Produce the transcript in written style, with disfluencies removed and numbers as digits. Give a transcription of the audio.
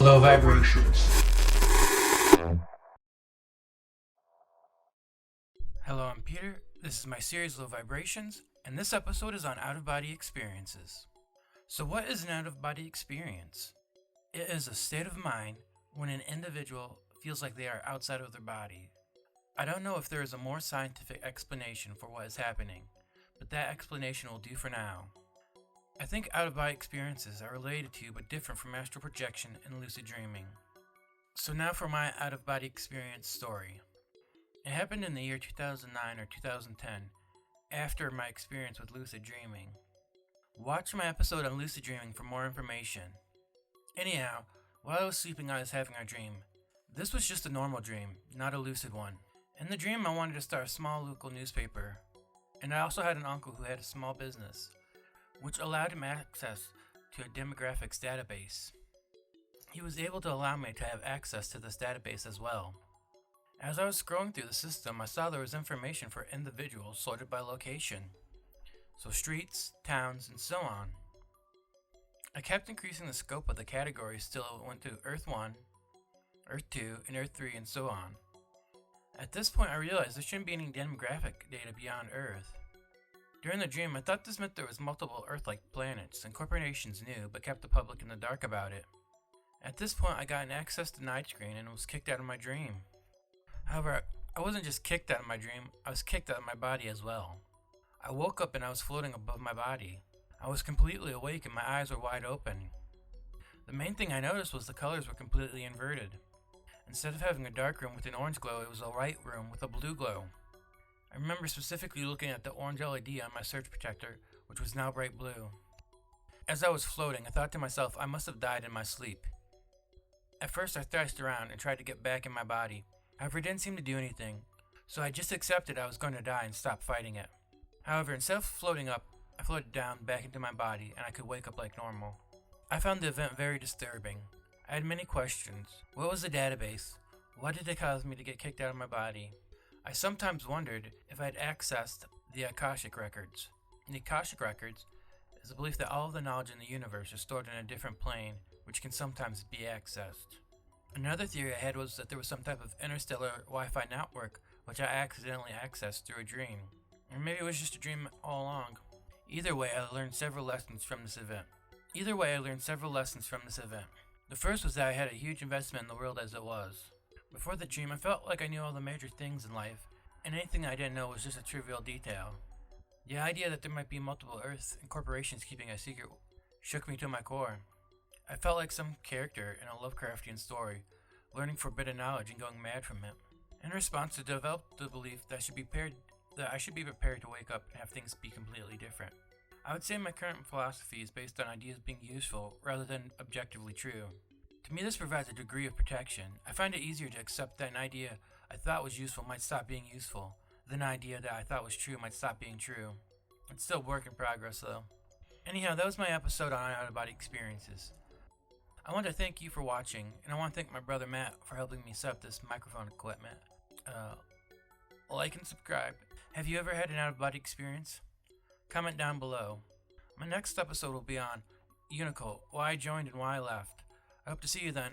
Low vibrations. Hello, I'm Peter. This is my series Low Vibrations, and this episode is on out-of-body experiences. So what is an out-of-body experience? It is a state of mind when an individual feels like they are outside of their body. I don't know if there is a more scientific explanation for what is happening, but that explanation will do for now. I think out-of-body experiences are related to but different from astral projection and lucid dreaming. So now for my out-of-body experience story. It happened in the year 2009 or 2010, after my experience with lucid dreaming. Watch my episode on lucid dreaming for more information. Anyhow, while I was sleeping I was having a dream. This was just a normal dream, not a lucid one. In the dream I wanted to start a small local newspaper, and I also had an uncle who had a small business, which allowed him access to a demographics database. He was able to allow me to have access to this database as well. As I was scrolling through the system, I saw there was information for individuals sorted by location. So streets, towns, and so on. I kept increasing the scope of the categories till it went to Earth 1, Earth 2, and Earth 3, and so on. At this point I realized there shouldn't be any demographic data beyond Earth. During the dream I thought this meant there was multiple Earth-like planets, and corporations knew but kept the public in the dark about it. At this point I got an access denied screen and was kicked out of my dream. However, I wasn't just kicked out of my dream, I was kicked out of my body as well. I woke up and I was floating above my body. I was completely awake and my eyes were wide open. The main thing I noticed was the colors were completely inverted. Instead of having a dark room with an orange glow, it was a white room with a blue glow. I remember specifically looking at the orange LED on my surge protector, which was now bright blue. As I was floating, I thought to myself I must have died in my sleep. At first I thrashed around and tried to get back in my body. However, it didn't seem to do anything, so I just accepted I was going to die and stopped fighting it. However, instead of floating up, I floated down back into my body and I could wake up like normal. I found the event very disturbing. I had many questions. What was the database? Why did it cause me to get kicked out of my body? I sometimes wondered if I had accessed the Akashic Records. The Akashic Records is the belief that all of the knowledge in the universe is stored in a different plane, which can sometimes be accessed. Another theory I had was that there was some type of interstellar Wi-Fi network which I accidentally accessed through a dream. Or maybe it was just a dream all along. Either way, I learned several lessons from this event. The first was that I had a huge investment in the world as it was. Before the dream, I felt like I knew all the major things in life, and anything I didn't know was just a trivial detail. The idea that there might be multiple Earths and corporations keeping a secret shook me to my core. I felt like some character in a Lovecraftian story, learning forbidden knowledge and going mad from it. In response, I developed the belief that I should be prepared to wake up and have things be completely different. I would say my current philosophy is based on ideas being useful rather than objectively true. To me, this provides a degree of protection. I find it easier to accept that an idea I thought was useful might stop being useful, than an idea that I thought was true might stop being true. It's still work in progress though. Anyhow, that was my episode on out-of-body experiences. I want to thank you for watching, and I want to thank my brother Matt for helping me set up this microphone equipment. Like and subscribe. Have you ever had an out-of-body experience? Comment down below. My next episode will be on Unicult, why I joined and why I left. I hope to see you then.